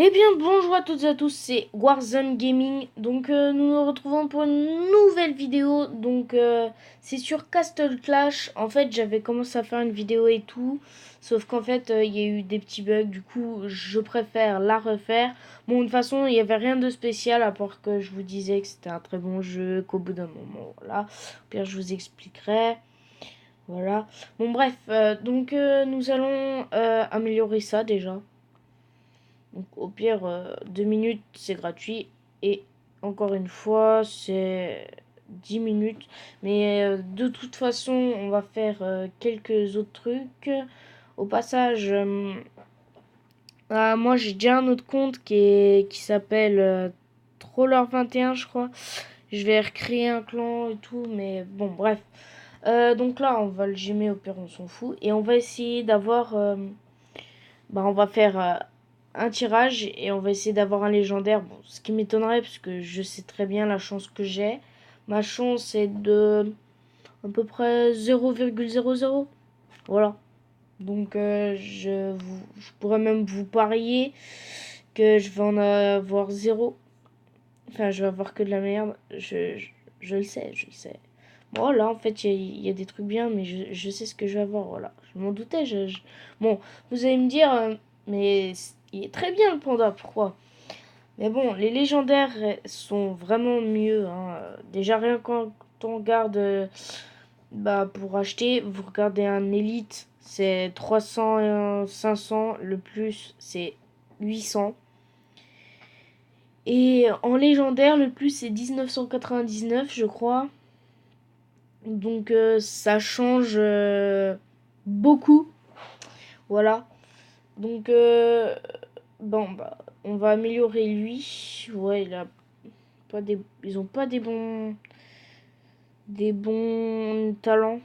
Eh bien, bonjour à toutes et à tous, c'est Warzone Gaming. Donc, nous nous retrouvons pour une nouvelle vidéo. Donc, c'est sur Castle Clash. En fait, j'avais commencé à faire une vidéo et tout. Sauf qu'en fait, il y a eu des petits bugs. Du coup, je préfère la refaire. Bon, de toute façon, il n'y avait rien de spécial à part que je vous disais que c'était un très bon jeu. Qu'au bout d'un moment, voilà. Au pire, je vous expliquerai. Voilà. Bon, bref. Donc, nous allons améliorer ça déjà. Donc au pire, 2 minutes, c'est gratuit. Et encore une fois, c'est 10 minutes. Mais de toute façon, on va faire quelques autres trucs. Au passage, moi j'ai déjà un autre compte qui s'appelle Troller21, je crois. Je vais recréer un clan et tout, mais bon, bref. Donc là, on va le gemmer, au pire, on s'en fout. Et on va essayer d'avoir... on va faire un tirage et on va essayer d'avoir un légendaire. Bon, ce qui m'étonnerait parce que je sais très bien la chance que j'ai. Ma chance est de à peu près 0,00. Voilà. Donc je pourrais même vous parier que je vais en avoir zéro. Enfin, je vais avoir que de la merde. Je le sais, je le sais. Bon, là, en fait, il y a des trucs bien, mais je sais ce que je vais avoir, voilà. Je m'en doutais. Bon, vous allez me dire, mais il est très bien le panda, pourquoi? Mais bon, les légendaires sont vraiment mieux, hein. Déjà, rien quand on regarde, pour acheter, vous regardez un élite, c'est 300 et 500. Le plus, c'est 800. Et en légendaire, le plus, c'est 1999, je crois. Donc ça change beaucoup. Voilà. Donc on va améliorer lui. Ouais, il a pas des ils ont pas des bons talents.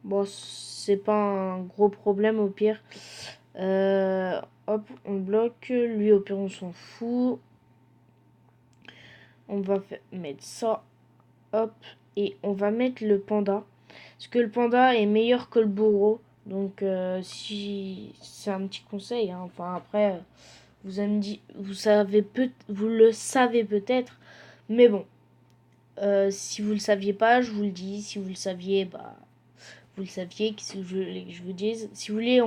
Bon, c'est pas un gros problème au pire. Hop, on bloque. Lui au pire on s'en fout. On va mettre ça. Hop, et on va mettre le panda. Parce que le panda est meilleur que le bourreau. Donc si c'est un petit conseil, hein. Enfin après vous avez dit, vous le savez peut-être, mais bon, si vous le saviez pas, je vous le dis. Si vous le saviez, vous le saviez. Qu'est-ce que je vous dise? Si vous voulez,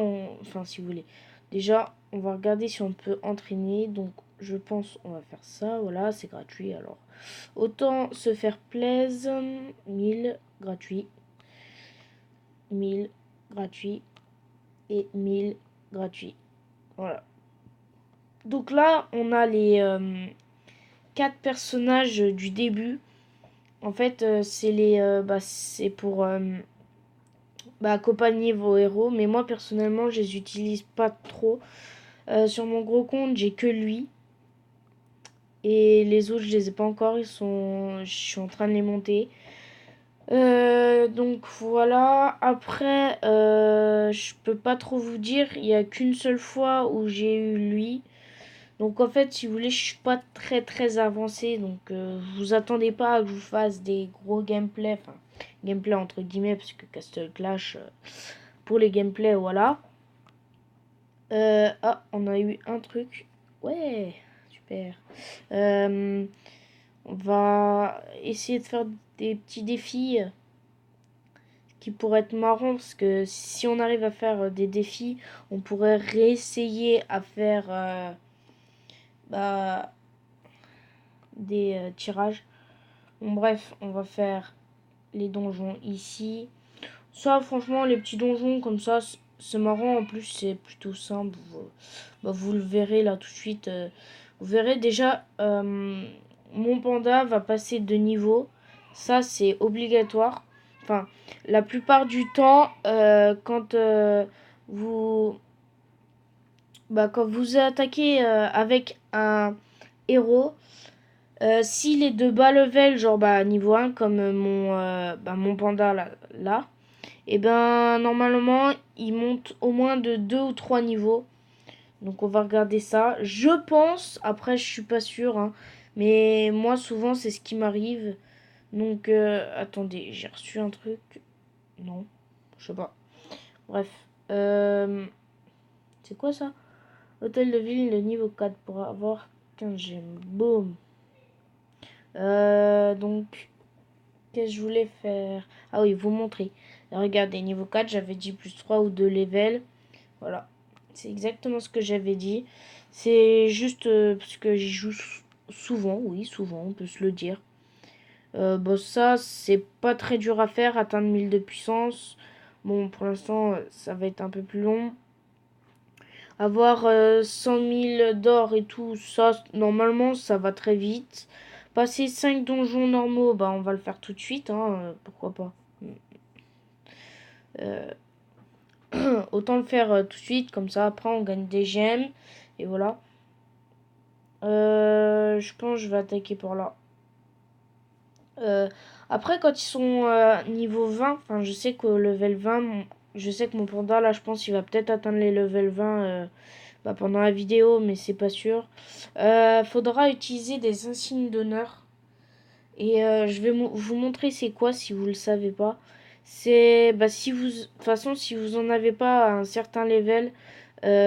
si vous voulez. Déjà, on va regarder si on peut entraîner. Donc je pense on va faire ça. Voilà, c'est gratuit alors. Autant se faire plaisir. 1000 gratuit. 1000 gratuit et 1000 gratuit. Voilà. Donc là, on a les 4 personnages du début. En fait, c'est pour accompagner vos héros. Mais moi, personnellement, je les utilise pas trop. Sur mon gros compte, j'ai que lui. Et les autres, je les ai pas encore. Je suis en train de les monter. Donc voilà. Après, je peux pas trop vous dire. Il y a qu'une seule fois où j'ai eu lui. Donc en fait, si vous voulez, je suis pas très très avancé. Donc vous attendez pas à que je vous fasse des gros gameplays. Enfin, gameplay entre guillemets, parce que Castle Clash, pour les gameplays, voilà. On a eu un truc. Ouais, super. On va essayer de faire des petits défis qui pourraient être marrants. Parce que si on arrive à faire des défis, on pourrait réessayer à faire bah, des tirages. Bon, bref, on va faire les donjons ici. Ça, franchement, les petits donjons comme ça, c'est marrant. En plus, c'est plutôt simple. Vous le verrez là tout de suite. Vous verrez déjà, mon panda va passer de niveau. Ça, c'est obligatoire. Enfin, la plupart du temps, vous, quand vous attaquez avec un héros, s'il est de bas level, genre niveau 1, comme mon panda là, et ben normalement il monte au moins de 2 ou 3 niveaux. Donc on va regarder ça. Je pense, après je suis pas sûre, hein, mais moi souvent c'est ce qui m'arrive. Donc attendez, j'ai reçu un truc. Non, je sais pas. Bref. C'est quoi ça? Hôtel de ville, le niveau 4 pour avoir 15 gemmes. Boum. Donc, qu'est-ce que je voulais faire? Ah oui, vous montrer. Regardez, niveau 4, j'avais dit plus 3 ou 2 levels. Voilà. C'est exactement ce que j'avais dit. C'est juste parce que j'y joue souvent. Oui, souvent, on peut se le dire. Bon, ça, c'est pas très dur à faire, atteindre 1000 de puissance. Bon, pour l'instant, ça va être un peu plus long. Avoir 100 000 d'or et tout, ça, normalement, ça va très vite. Passer 5 donjons normaux, bah, on va le faire tout de suite, hein, pourquoi pas. Euh, autant le faire tout de suite, comme ça, après, on gagne des gemmes. Et voilà. Je pense que je vais attaquer par là. Euh, après, quand ils sont niveau 20, enfin, je sais qu'au level 20, je sais que mon panda, là, je pense qu'il va peut-être atteindre les level 20 bah, pendant la vidéo, mais c'est pas sûr. Faudra utiliser des insignes d'honneur. Et je vais vous montrer c'est quoi si vous le savez pas. C'est, bah, si vous, de toute façon, si vous en avez pas à un certain level,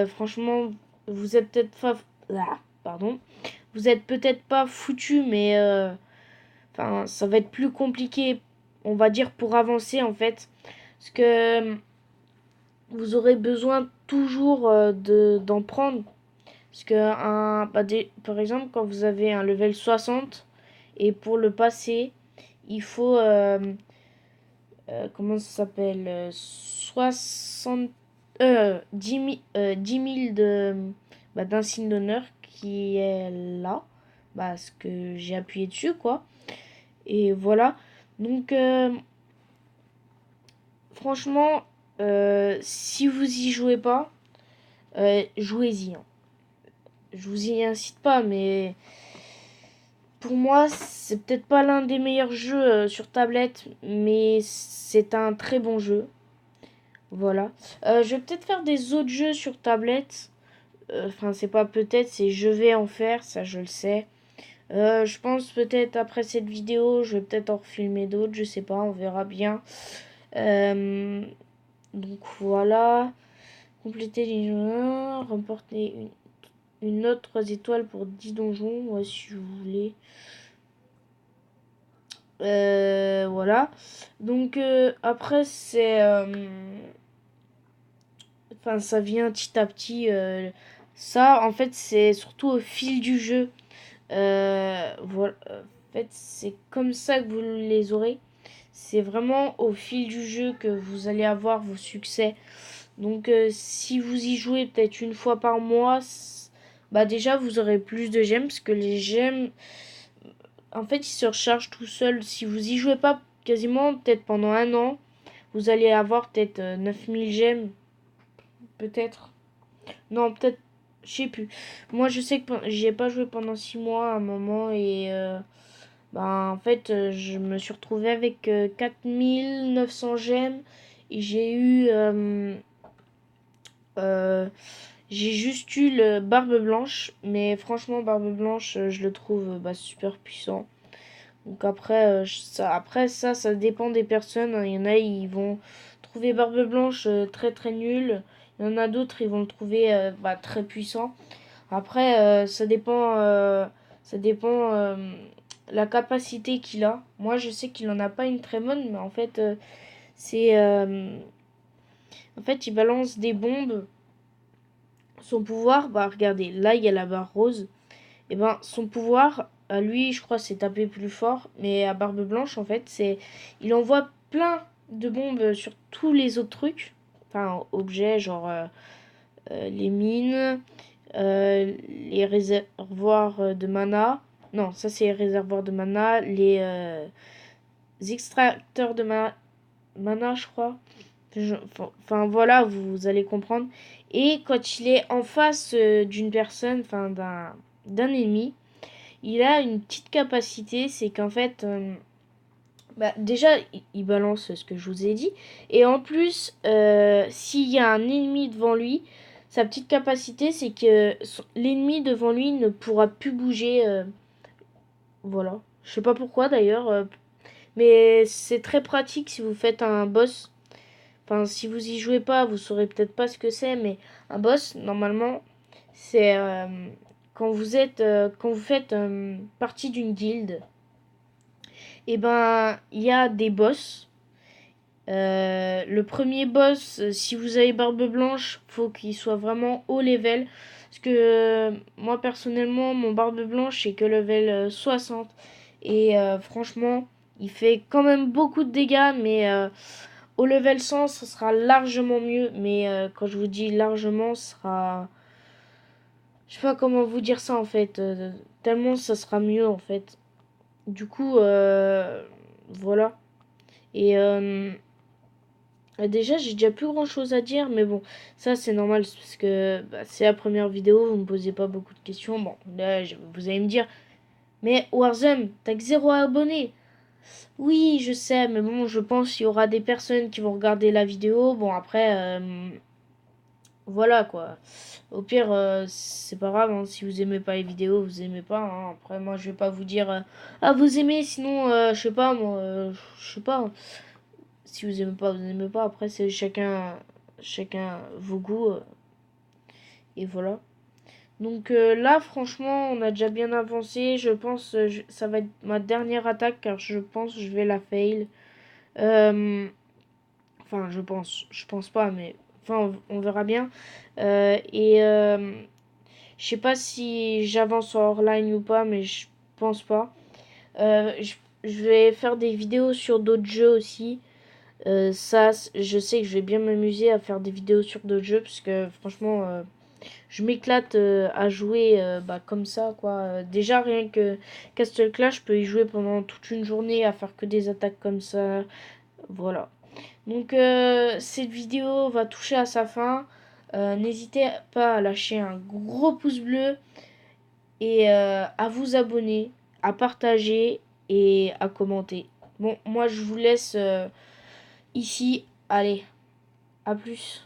franchement, vous êtes peut-être pas, pardon, vous êtes peut-être pas foutu, mais enfin, ça va être plus compliqué, on va dire, pour avancer en fait. Parce que vous aurez besoin toujours d'en prendre. Parce que, par exemple, quand vous avez un level 60, et pour le passer, il faut, comment ça s'appelle 60, 10 000 d'insigne d'honneur qui est là. Bah, ce que j'ai appuyé dessus, quoi. Et voilà. Donc, franchement, si vous y jouez pas, jouez-y, hein. Je vous y incite pas, mais pour moi, c'est peut-être pas l'un des meilleurs jeux sur tablette, mais c'est un très bon jeu. Voilà. Je vais peut-être faire des autres jeux sur tablette. Enfin, c'est pas peut-être, c'est je vais en faire, ça je le sais. Je pense peut-être après cette vidéo, je vais peut-être en filmer d'autres, je sais pas, on verra bien. Donc voilà. Compléter les jeux, remporter une autre 3 étoiles pour 10 donjons, ouais, si vous voulez. Voilà. Donc après, c'est... Enfin, ça vient petit à petit. Ça, en fait, c'est surtout au fil du jeu. Voilà. En fait, c'est comme ça que vous les aurez. C'est vraiment au fil du jeu que vous allez avoir vos succès. Donc, si vous y jouez peut-être une fois par mois, bah déjà, vous aurez plus de gemmes. Parce que les gemmes, en fait, ils se rechargent tout seuls. Si vous y jouez pas quasiment, peut-être pendant un an, vous allez avoir peut-être 9000 gemmes. Peut-être. Non, peut-être. Je sais plus. Moi, je sais que j'y ai pas joué pendant 6 mois à un moment et bah, en fait, je me suis retrouvée avec 4900 gemmes et euh, j'ai juste eu le Barbe Blanche. Mais franchement, Barbe Blanche, je le trouve bah, super puissant. Donc après ça dépend des personnes. Il y en a, ils vont trouver Barbe Blanche très très nul. Il y en a d'autres, ils vont le trouver bah, très puissant. Après, ça dépend la capacité qu'il a. Moi, je sais qu'il en a pas une très bonne, mais en fait, c'est, en fait, il balance des bombes. Son pouvoir, bah regardez, là il y a la barre rose. Et ben, son pouvoir, à lui, je crois, c'est taper plus fort. Mais à Barbe Blanche, en fait, il envoie plein de bombes sur tous les autres trucs. Enfin, objets, genre les mines, les réservoirs de mana. Non, ça c'est les réservoirs de mana. Les extracteurs de mana, je crois. Enfin, voilà, vous allez comprendre. Et quand il est en face d'une personne, enfin d'un ennemi, il a une petite capacité, c'est qu'en fait, bah, déjà, il balance ce que je vous ai dit. Et en plus, s'il y a un ennemi devant lui, sa petite capacité, c'est que l'ennemi devant lui ne pourra plus bouger. Voilà. Je sais pas pourquoi d'ailleurs. Mais c'est très pratique si vous faites un boss. Enfin, si vous y jouez pas, vous saurez peut-être pas ce que c'est. Mais un boss, normalement, C'est quand vous faites partie d'une guilde, et ben il y a des boss. Le premier boss, si vous avez barbe blanche, faut qu'il soit vraiment haut level. Parce que moi personnellement, mon barbe blanche c'est que level 60. Et franchement, il fait quand même beaucoup de dégâts. Mais au level 100, ça sera largement mieux. Mais quand je vous dis largement, ce sera... Je sais pas comment vous dire ça en fait. Tellement ça sera mieux en fait. Du coup, voilà. Et déjà, j'ai déjà plus grand chose à dire, mais bon, ça c'est normal parce que bah, c'est la première vidéo, vous me posez pas beaucoup de questions. Bon, là, vous allez me dire, mais Warzone, t'as que 0 abonnés. Oui, je sais, mais bon, je pense qu'il y aura des personnes qui vont regarder la vidéo. Bon, après, voilà quoi. Au pire, c'est pas grave, hein, si vous aimez pas les vidéos, vous aimez pas, hein. Après, moi, je vais pas vous dire, ah, vous aimez, sinon, je sais pas, moi, je sais pas. Si vous aimez pas, vous aimez pas. Après, c'est chacun vos goûts. Et voilà. Donc là, franchement, on a déjà bien avancé. Je pense ça va être ma dernière attaque car je pense que je vais la fail. Euh, enfin, je pense pas, mais enfin, on verra bien. Et je sais pas si j'avance en hors-line ou pas, mais je pense pas. Je vais faire des vidéos sur d'autres jeux aussi. Ça, je sais que je vais bien m'amuser à faire des vidéos sur d'autres jeux parce que franchement, je m'éclate à jouer bah, comme ça quoi. Déjà rien que Castle Clash, je peux y jouer pendant toute une journée à faire que des attaques comme ça. Voilà. Donc cette vidéo va toucher à sa fin. N'hésitez pas à lâcher un gros pouce bleu et à vous abonner, à partager et à commenter. Bon, moi je vous laisse ici. Allez, à plus.